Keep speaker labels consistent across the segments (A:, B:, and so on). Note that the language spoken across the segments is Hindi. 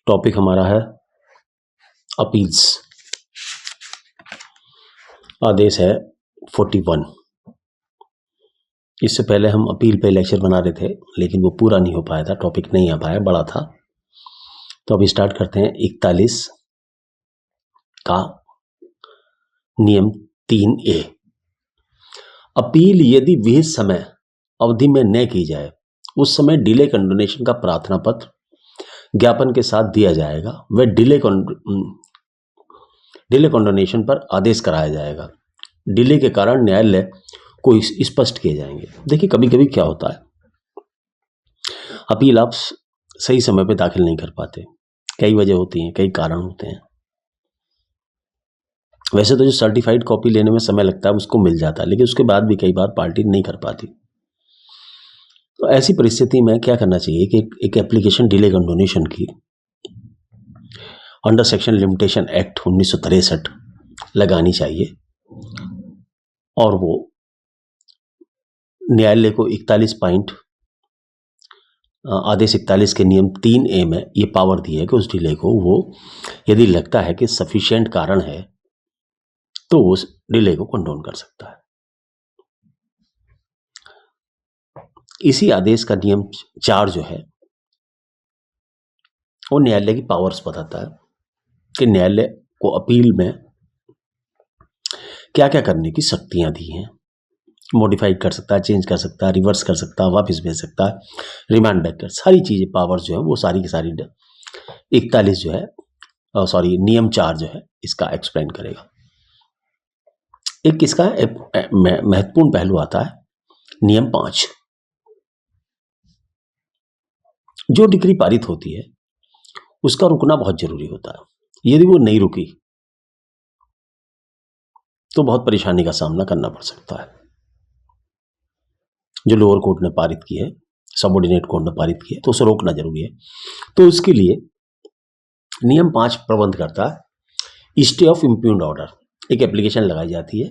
A: टॉपिक हमारा है अपील्स। आदेश है 41। इससे पहले हम अपील पे लेक्चर बना रहे थे, लेकिन वो पूरा नहीं हो पाया था, टॉपिक नहीं आ पाया, बड़ा था। तो अब स्टार्ट करते हैं 41 का नियम 3A। अपील यदि विहित समय अवधि में न की जाए, उस समय डिले कंडोनेशन का प्रार्थना पत्र ज्ञापन के साथ दिया जाएगा। वह डिले कंडोनेशन पर आदेश कराया जाएगा। डिले के कारण न्यायालय को स्पष्ट किए जाएंगे। देखिए, कभी कभी क्या होता है, अपील आप सही समय पे दाखिल नहीं कर पाते। कई वजह होती हैं, कई कारण होते हैं। वैसे तो जो सर्टिफाइड कॉपी लेने में समय लगता है उसको मिल जाता है, लेकिन उसके बाद भी कई बार पार्टी नहीं कर पाती। तो ऐसी परिस्थिति में क्या करना चाहिए कि एक एप्लीकेशन डिले कंडोनेशन की अंडर सेक्शन लिमिटेशन एक्ट 1963 लगानी चाहिए, और वो न्यायालय को 41 आदेश 41 के नियम 3A में ये पावर दी है कि उस डिले को वो यदि लगता है कि सफिशिएंट कारण है तो उस डिले को कंडोन कर सकता है। इसी आदेश का नियम 4 जो है वो न्यायालय की पावर्स बताता है कि न्यायालय को अपील में क्या क्या करने की शक्तियां दी हैं। मॉडिफाइड कर सकता है, चेंज कर सकता है, रिवर्स कर सकता है, वापस भेज सकता है, रिमांड बैक कर, सारी चीजें पावर्स जो है वो सारी की सारी 41 जो है नियम 4 जो है इसका एक्सप्लेन करेगा। एक इसका महत्वपूर्ण पहलू आता है नियम 5। जो डिक्री पारित होती है उसका रुकना बहुत जरूरी होता है। यदि वो नहीं रुकी तो बहुत परेशानी का सामना करना पड़ सकता है। जो लोअर कोर्ट ने पारित की है, सबऑर्डिनेट कोर्ट ने पारित की है, तो उसे रोकना जरूरी है। तो उसके लिए नियम 5 प्रबंध करता है स्टे ऑफ इम्प्यूग्न्ड ऑर्डर। एक एप्लीकेशन लगाई जाती है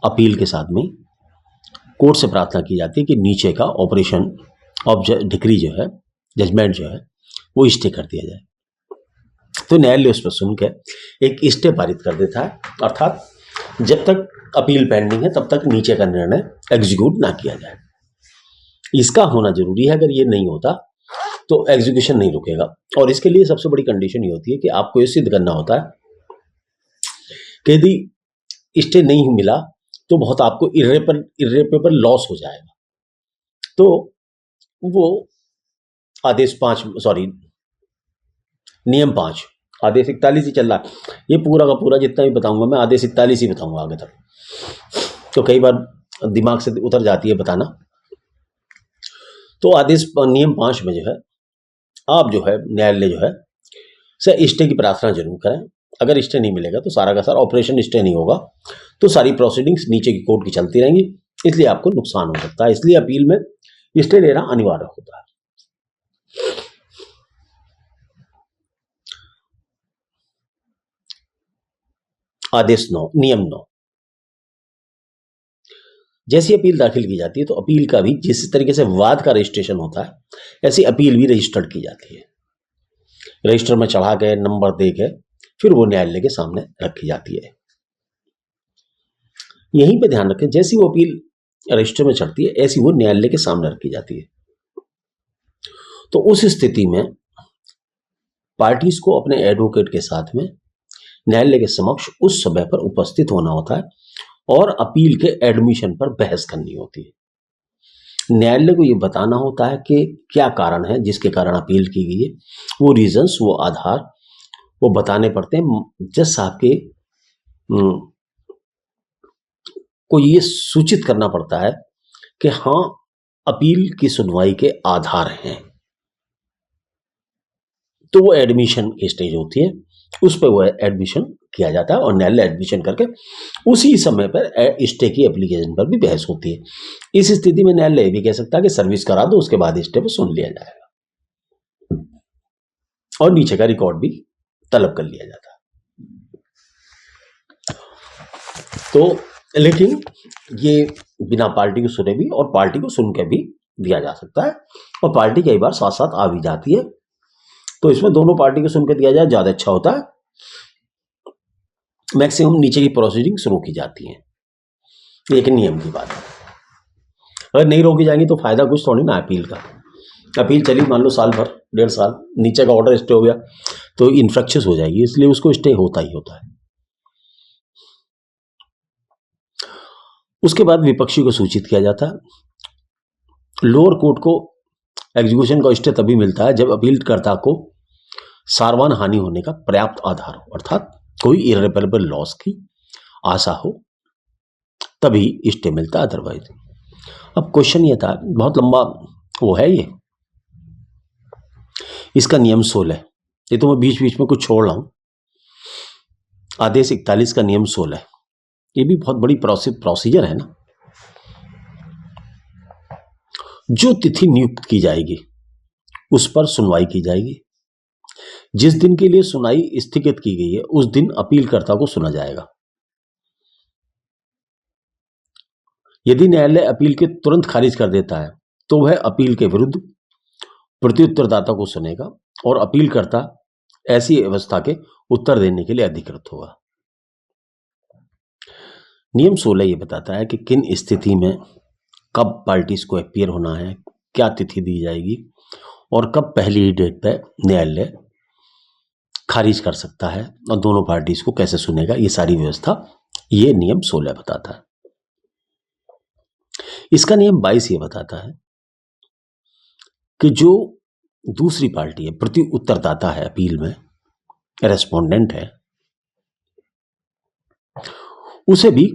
A: अपील के साथ में, कोर्ट से प्रार्थना की जाती है कि नीचे का ऑपरेशन ऑफ डिक्री जो है, जजमेंट जो है वो स्टे कर दिया जाए। तो न्यायालय उस पर सुन के एक स्टे पारित कर देता है, अर्थात जब तक अपील पेंडिंग है तब तक नीचे का निर्णय एग्जीक्यूट ना किया जाए। इसका होना जरूरी है। अगर ये नहीं होता तो एग्जीक्यूशन नहीं रुकेगा। और इसके लिए सबसे बड़ी कंडीशन ये होती है कि आपको ये सिद्ध करना होता है कि यदि स्टे नहीं मिला तो बहुत आपको इर्रेपरेबल लॉस हो जाएगा। तो वो आदेश 5 नियम 5, आदेश 41 ही चल रहा है। ये पूरा का पूरा जितना भी बताऊंगा मैं आदेश 41 ही बताऊंगा आगे तक, तो कई बार दिमाग से उतर जाती है बताना। तो आदेश नियम 5 में जो है आप जो है न्यायालय जो है से स्टे की प्रार्थना जरूर करें। अगर स्टे नहीं मिलेगा तो सारा का सारा ऑपरेशन स्टे नहीं होगा, तो सारी प्रोसीडिंग्स नीचे की कोर्ट की चलती रहेंगी, इसलिए आपको नुकसान हो सकता है। इसलिए अपील में स्टे लेना अनिवार्य होता है। आदेश 9 नियम 9, जैसी अपील दाखिल की जाती है तो अपील का भी जिस तरीके से वाद का रजिस्ट्रेशन होता है ऐसी अपील भी रजिस्टर्ड की जाती है। रजिस्टर में चढ़ा के नंबर दे के फिर वो न्यायालय के सामने रखी जाती है। यहीं पे ध्यान रखें, जैसी वो अपील रजिस्टर में चढ़ती है ऐसी वो न्यायालय के सामने रखी जाती है। तो उस स्थिति में पार्टीज को अपने एडवोकेट के साथ में न्यायालय के समक्ष उस समय पर उपस्थित होना होता है और अपील के एडमिशन पर बहस करनी होती है। न्यायालय को यह बताना होता है कि क्या कारण है जिसके कारण अपील की गई है, वो रीजंस, वो आधार वो बताने पड़ते हैं। जज साहब के को ये सूचित करना पड़ता है कि हाँ, अपील की सुनवाई के आधार हैं। तो वो एडमिशन की स्टेज होती है, उस पर वो एडमिशन किया जाता है और न्यायालय एडमिशन करके उसी समय पर स्टे की एप्लीकेशन पर भी बहस होती है। इस स्थिति में न्यायालय भी कह सकता है कि सर्विस करा दो, उसके बाद स्टे पर सुन लिया जाएगा और नीचे का रिकॉर्ड भी तलब कर लिया जाता है। तो लेकिन ये बिना पार्टी को सुने भी और पार्टी को सुन के भी दिया जा सकता है, और पार्टी कई बार साथ साथ आ भी जाती है। तो इसमें दोनों पार्टी को सुन के दिया जाए ज्यादा अच्छा होता है। मैक्सिमम नीचे की प्रोसीडिंग शुरू की जाती है, एक नियम की बात है। अगर नहीं रोकी जाएंगी तो फायदा कुछ थोड़ी ना अपील का। अपील चली मान लो साल भर, 1.5 साल, नीचे का ऑर्डर स्टे हो गया तो इन्फ्रक्शियस हो जाएगी, इसलिए उसको स्टे होता ही होता है। उसके बाद विपक्षी को सूचित किया जाता है। लोअर कोर्ट को एग्जीक्यूशन का स्टे तभी मिलता है जब अपीलकर्ता को सारवान हानि होने का पर्याप्त आधार हो, अर्थात कोई इररिपरेबल लॉस की आशा हो, तभी स्टे मिलता है, अदरवाइज। अब क्वेश्चन ये था, बहुत लंबा वो है ये, इसका नियम 16, ये तो मैं बीच बीच में कुछ छोड़ रहा हूं। आदेश 41 का नियम 16, ये भी बहुत बड़ी प्रोसीजर है ना। जो तिथि नियुक्त की जाएगी उस पर सुनवाई की जाएगी। जिस दिन के लिए सुनवाई स्थगित की गई है उस दिन अपीलकर्ता को सुना जाएगा। यदि न्यायालय अपील के तुरंत खारिज कर देता है तो वह अपील के विरुद्ध प्रत्युत्तरदाता को सुनेगा और अपीलकर्ता ऐसी अवस्था के उत्तर देने के लिए अधिकृत होगा। नियम 16 ये बताता है कि किन स्थिति में कब पार्टीज को अपीयर होना है, क्या तिथि दी जाएगी और कब पहली डेट पे न्यायालय खारिज कर सकता है और दोनों पार्टीज को कैसे सुनेगा, ये सारी व्यवस्था ये नियम 16 बताता है। इसका नियम 22 ये बताता है कि जो दूसरी पार्टी है, प्रति उत्तरदाता है, अपील में रेस्पोंडेंट है, उसे भी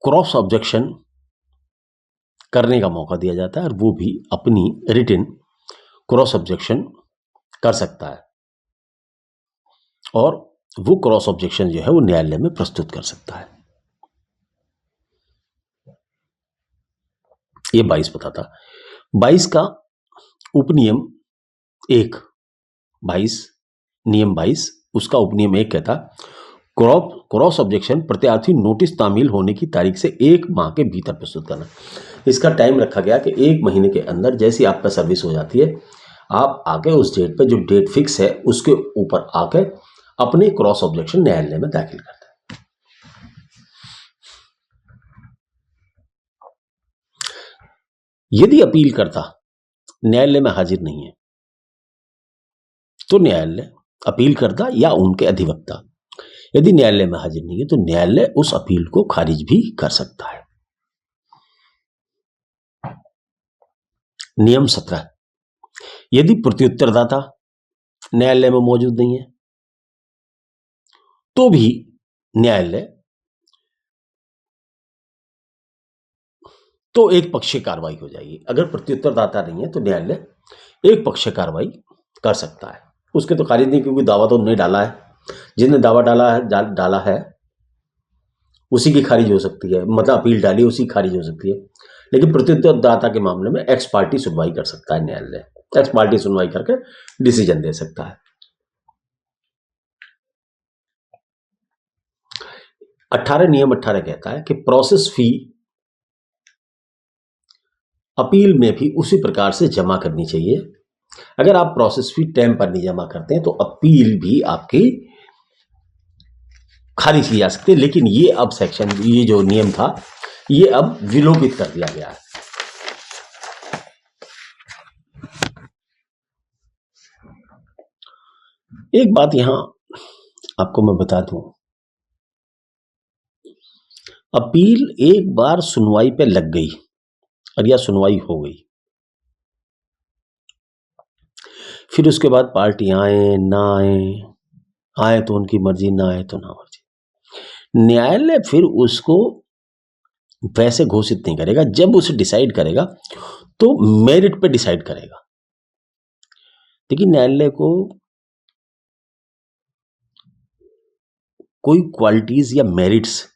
A: क्रॉस ऑब्जेक्शन करने का मौका दिया जाता है और वो भी अपनी रिटन क्रॉस ऑब्जेक्शन कर सकता है और वो क्रॉस ऑब्जेक्शन जो है वो न्यायालय में प्रस्तुत कर सकता है। ये 22 बताता। 22 का उपनियम 1, 22 नियम 22 उसका उपनियम 1 कहता, क्रॉस ऑब्जेक्शन प्रत्यार्थी नोटिस तामील होने की तारीख से 1 माह के भीतर प्रस्तुत करना। इसका टाइम रखा गया कि 1 महीने के अंदर जैसी आपका सर्विस हो जाती है, आप आके उस डेट पे, जो डेट फिक्स है उसके ऊपर आके अपने क्रॉस ऑब्जेक्शन न्यायालय में दाखिल करते हैं। यदि अपीलकर्ता न्यायालय में हाजिर नहीं है तो न्यायालय, अपीलकर्ता या उनके अधिवक्ता यदि न्यायालय में हाजिर नहीं है तो न्यायालय उस अपील को खारिज भी कर सकता है। नियम 17, यदि प्रत्युत्तरदाता न्यायालय में मौजूद नहीं है तो भी न्यायालय तो एक पक्षीय कार्रवाई हो जाएगी। अगर प्रत्युत्तरदाता नहीं है तो न्यायालय एक पक्षीय कार्रवाई कर सकता है। उसके तो खारिज नहीं, क्योंकि दावा तो नहीं डाला है, जिसने दावा डाला है उसी की खारिज हो सकती है, मतलब अपील डाली उसी की खारिज हो सकती है। लेकिन प्रत्युत्तरदाता के मामले में एक्स पार्टी सुनवाई कर सकता है न्यायालय, एक्स पार्टी सुनवाई करके डिसीजन दे सकता है। 18 नियम 18 कहता है कि प्रोसेस फी अपील में भी उसी प्रकार से जमा करनी चाहिए। अगर आप प्रोसेस फी टाइम पर नहीं जमा करते हैं तो अपील भी आपकी खारिज की जा सकती है। लेकिन ये अब सेक्शन, ये जो नियम था ये अब विलोपित कर दिया गया है। एक बात यहां आपको मैं बता दूं, अपील एक बार सुनवाई पे लग गई और या सुनवाई हो गई, फिर उसके बाद पार्टी आए ना आए तो उनकी मर्जी, ना आए तो ना मर्जी, न्यायालय फिर उसको वैसे घोषित नहीं करेगा। जब उसे डिसाइड करेगा तो मेरिट पे डिसाइड करेगा। लेकिन न्यायालय को कोई क्वालिटीज या मेरिट्स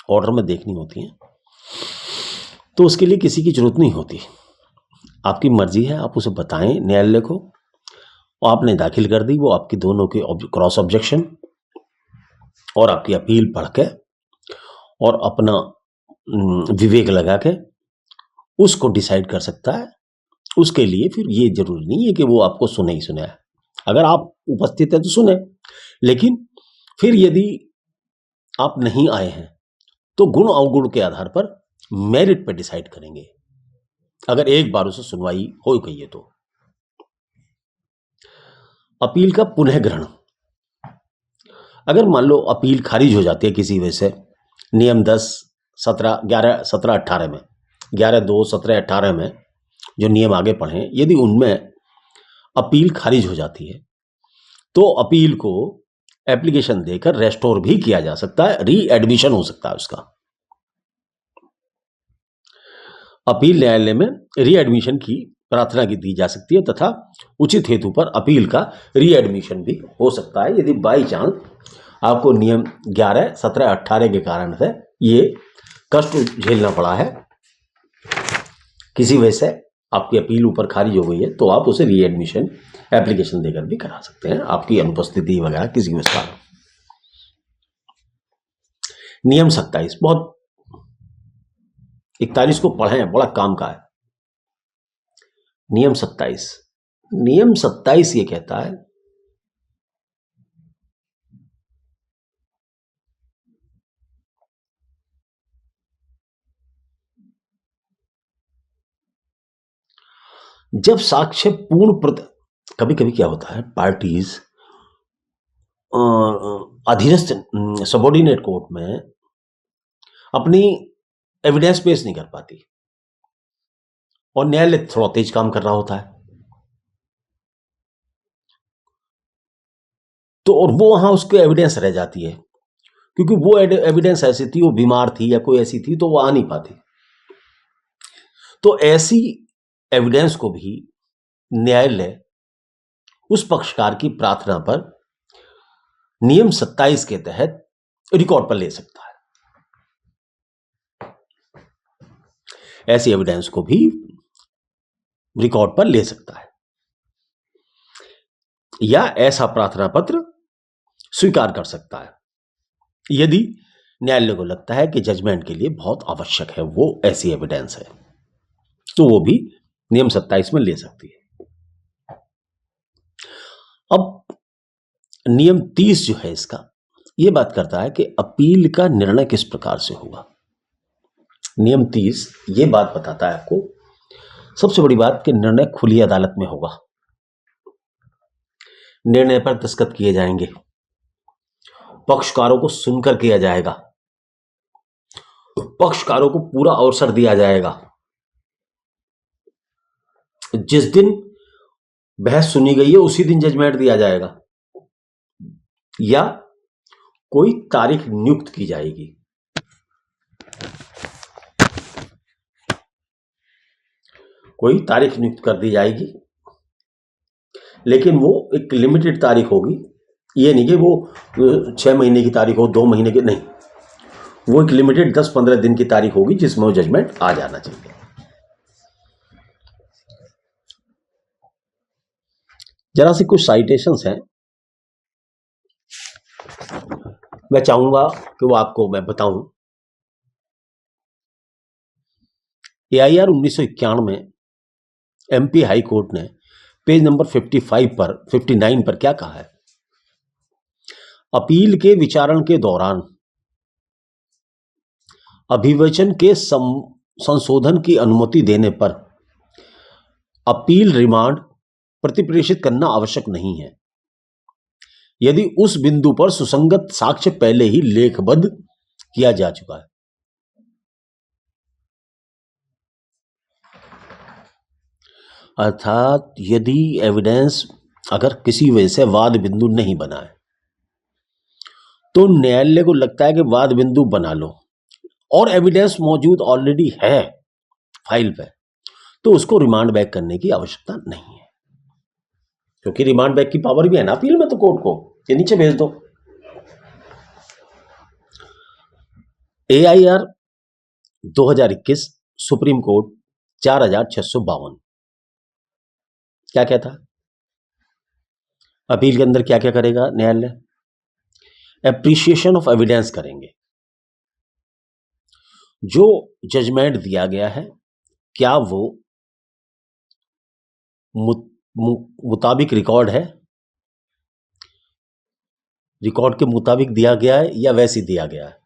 A: ऑर्डर में देखनी होती हैं तो उसके लिए किसी की जरूरत नहीं होती। आपकी मर्जी है, आप उसे बताएं न्यायालय को, आपने दाखिल कर दी, वो आपकी दोनों की क्रॉस ऑब्जेक्शन और आपकी अपील पढ़ के और अपना विवेक लगा के उसको डिसाइड कर सकता है उसके लिए फिर ये जरूरी नहीं है कि वो आपको सुने ही सुने। अगर आप उपस्थित है तो सुने, लेकिन फिर यदि आप नहीं आए हैं तो गुण अवगुण के आधार पर मेरिट पर डिसाइड करेंगे, अगर एक बार उसे सुनवाई हो गई है तो। अपील का पुनः ग्रहण, अगर मान लो अपील खारिज हो जाती है किसी वजह से, नियम 10, 17, 11, 17, 18 में, 11, 2, 17, 18 में जो नियम आगे पढ़े, यदि उनमें अपील खारिज हो जाती है तो अपील को एप्लीकेशन देकर रेस्टोर भी किया जा सकता है, री एडमिशन हो सकता है उसका। अपील न्यायालय में री एडमिशन की प्रार्थना की दी जा सकती है तथा उचित हेतु पर अपील का री एडमिशन भी हो सकता है, यदि बाई चांस आपको नियम 11, 17, 18 के कारण से ये कष्ट झेलना पड़ा है, किसी वजह से आपकी अपील ऊपर खारिज हो गई है, तो आप उसे री एडमिशन एप्लीकेशन देकर भी करा सकते हैं, आपकी अनुपस्थिति वगैरह किसी वजह से। नियम 27, बहुत 41 को पढ़ें, बड़ा काम का है। नियम 27 ये कहता है जब साक्ष्य कभी कभी क्या होता है, पार्टीज अधीनस्थ सबॉर्डिनेट कोर्ट में अपनी एविडेंस पेश नहीं कर पाती और न्यायालय थोड़ा तेज काम कर रहा होता है, तो और वो वहां उसकी एविडेंस रह जाती है, क्योंकि वो एविडेंस ऐसी थी, वो बीमार थी या कोई ऐसी थी, तो वो आ नहीं पाती। तो ऐसी एविडेंस को भी न्यायालय उस पक्षकार की प्रार्थना पर नियम 27 के तहत रिकॉर्ड पर ले सकता है। ऐसी एविडेंस को भी रिकॉर्ड पर ले सकता है या ऐसा प्रार्थना पत्र स्वीकार कर सकता है, यदि न्यायालय को लगता है कि जजमेंट के लिए बहुत आवश्यक है वो ऐसी एविडेंस है, तो वो भी नियम 27 में ले सकती है। अब नियम 30 जो है इसका, ये बात करता है कि अपील का निर्णय किस प्रकार से होगा। नियम 30 ये बात बताता है आपको, सबसे बड़ी बात कि निर्णय खुली अदालत में होगा, निर्णय पर दस्तखत किए जाएंगे, पक्षकारों को सुनकर किया जाएगा, पक्षकारों को पूरा अवसर दिया जाएगा, जिस दिन बहस सुनी गई है उसी दिन जजमेंट दिया जाएगा, या कोई तारीख नियुक्त की जाएगी। कोई तारीख नियुक्त कर दी जाएगी, लेकिन वो एक लिमिटेड तारीख होगी, ये नहीं कि वो 6 महीने की तारीख हो, 2 महीने की नहीं, वो एक लिमिटेड 10-15 दिन की तारीख होगी जिसमें वो जजमेंट आ जाना चाहिए। जरा सी कुछ साइटेशंस हैं, मैं चाहूंगा कि वो आपको मैं बताऊं। AIR 1991 में MP हाई कोर्ट ने पेज नंबर 59 पर क्या कहा है, अपील के विचारण के दौरान अभिवचन के संशोधन की अनुमति देने पर अपील रिमांड प्रतिप्रेषित करना आवश्यक नहीं है, यदि उस बिंदु पर सुसंगत साक्ष्य पहले ही लेखबद्ध किया जा चुका है। अर्थात यदि एविडेंस अगर किसी वजह से वाद बिंदु नहीं बना है, तो न्यायालय को लगता है कि वाद बिंदु बना लो और एविडेंस मौजूद ऑलरेडी है फाइल पे, तो उसको रिमांड बैक करने की आवश्यकता नहीं है, क्योंकि रिमांड बैक की पावर भी है ना अपील में, तो कोर्ट को ये नीचे भेज दो। AIR 2021 सुप्रीम कोर्ट 4652 क्या कहता है, अपील के अंदर क्या क्या करेगा न्यायालय, एप्रिसिएशन ऑफ एविडेंस करेंगे, जो जजमेंट दिया गया है क्या वो मुताबिक रिकॉर्ड है, रिकॉर्ड के मुताबिक दिया गया है या वैसे ही दिया गया है,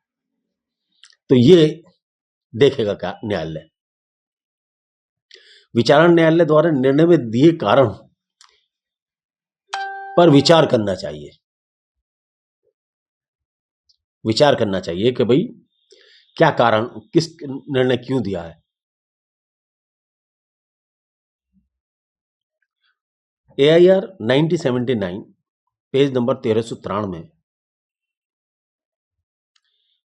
A: तो ये देखेगा क्या न्यायालय। विचारण न्यायालय द्वारा निर्णय में दिए कारण पर विचार करना चाहिए, विचार करना चाहिए कि भाई क्या कारण, किस निर्णय क्यों दिया है। AIR 1979 page number 1393,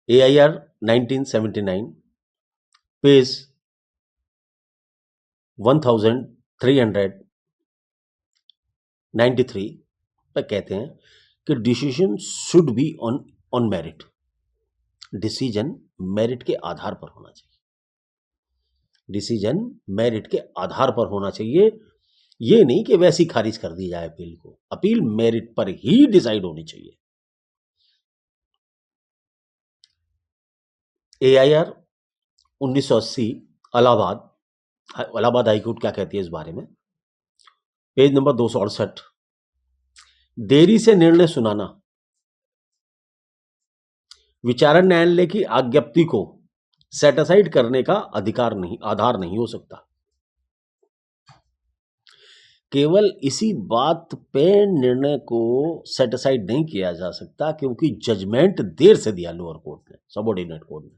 A: AIR 1979 page 1393 पर कहते हैं कि decision should be on merit, decision merit के आधार पर होना चाहिए, डिसीजन मेरिट के आधार पर होना चाहिए, ये नहीं कि वैसी खारिज कर दी जाए अपील को, अपील मेरिट पर ही डिसाइड होनी चाहिए। AIR 1980 इलाहाबाद हाईकोर्ट क्या कहती है इस बारे में, पेज नंबर 268, देरी से निर्णय सुनाना विचारण न्यायालय की आज्ञप्ति को सेटिसाइड करने का आधार नहीं हो सकता। केवल इसी बात पे निर्णय को सेटिसाइड नहीं किया जा सकता क्योंकि जजमेंट देर से दिया लोअर कोर्ट ने, सबऑर्डिनेट कोर्ट ने,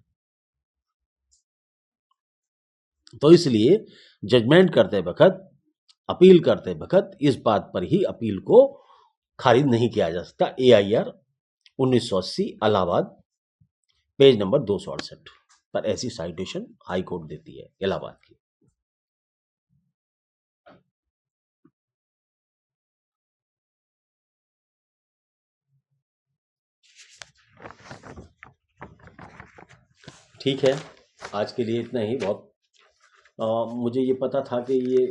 A: तो इसलिए जजमेंट करते वक्त, अपील करते वक्त इस बात पर ही अपील को खारिज नहीं किया जा सकता। AIR 1980 इलाहाबाद पेज नंबर 268 पर ऐसी साइटेशन हाई कोर्ट देती है इलाहाबाद की। ठीक है, आज के लिए इतना ही। बहुत मुझे ये पता था कि ये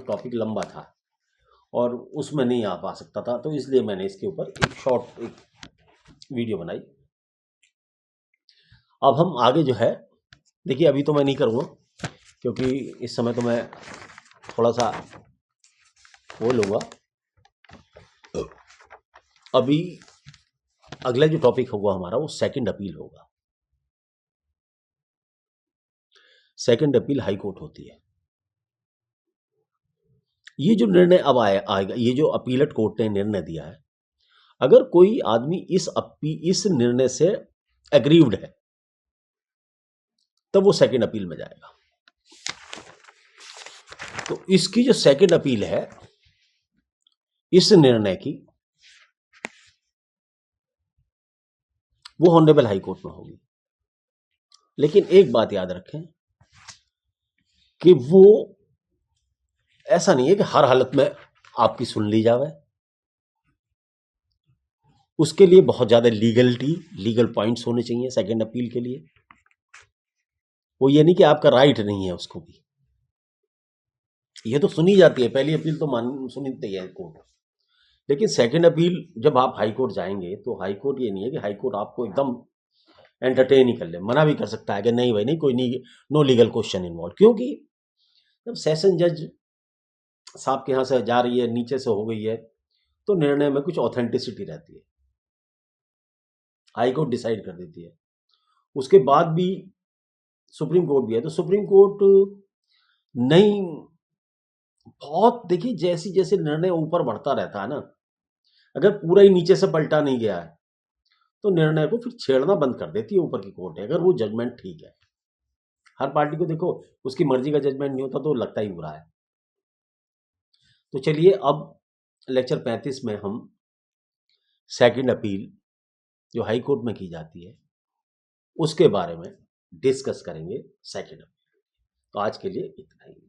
A: टॉपिक लंबा था और उसमें नहीं आ पा सकता था, तो इसलिए मैंने इसके ऊपर एक वीडियो बनाई। अब हम आगे जो है, देखिए अभी तो मैं नहीं करूँगा क्योंकि इस समय तो मैं थोड़ा सा वो लूँगा। अभी अगला जो टॉपिक होगा हमारा वो सेकंड अपील होगा। सेकंड अपील हाई कोर्ट होती है। ये जो निर्णय अब आएगा, ये जो अपीलेट कोर्ट ने निर्णय दिया है, अगर कोई आदमी इस निर्णय से एग्रीव्ड है तब वो सेकंड अपील में जाएगा। तो इसकी जो सेकंड अपील है इस निर्णय की, वो ऑनरेबल हाई कोर्ट में होगी। लेकिन एक बात याद रखें कि वो ऐसा नहीं है कि हर हालत में आपकी सुन ली जावे। उसके लिए बहुत ज्यादा लीगल पॉइंट्स होने चाहिए सेकंड अपील के लिए। वो ये नहीं कि आपका राइट नहीं है उसको भी, ये तो सुनी जाती है। पहली अपील तो सुनती है कोर्ट, लेकिन सेकंड अपील जब आप हाई कोर्ट जाएंगे तो हाई कोर्ट ये नहीं है कि हाई कोर्ट आपको एकदम एंटरटेन ही कर ले, मना भी कर सकता है कि नहीं भाई नहीं, कोई नहीं, नो लीगल क्वेश्चन इन्वॉल्व। क्योंकि जब सेशन जज साहब के यहाँ से जा रही है, नीचे से हो गई है, तो निर्णय में कुछ ऑथेंटिसिटी रहती है, हाई कोर्ट डिसाइड कर देती है। उसके बाद भी सुप्रीम कोर्ट भी है, तो सुप्रीम कोर्ट नहीं, बहुत देखिए जैसे जैसे निर्णय ऊपर बढ़ता रहता है ना, अगर पूरा ही नीचे से पलटा नहीं गया है तो निर्णय को फिर छेड़ना बंद कर देती है ऊपर की कोर्ट है, अगर वो जजमेंट ठीक है। हर पार्टी को देखो उसकी मर्जी का जजमेंट नहीं होता तो लगता ही बुरा है। तो चलिए अब लेक्चर 35 में हम सेकंड अपील जो हाई कोर्ट में की जाती है उसके बारे में डिस्कस करेंगे सेकंड अपील। तो आज के लिए इतना ही।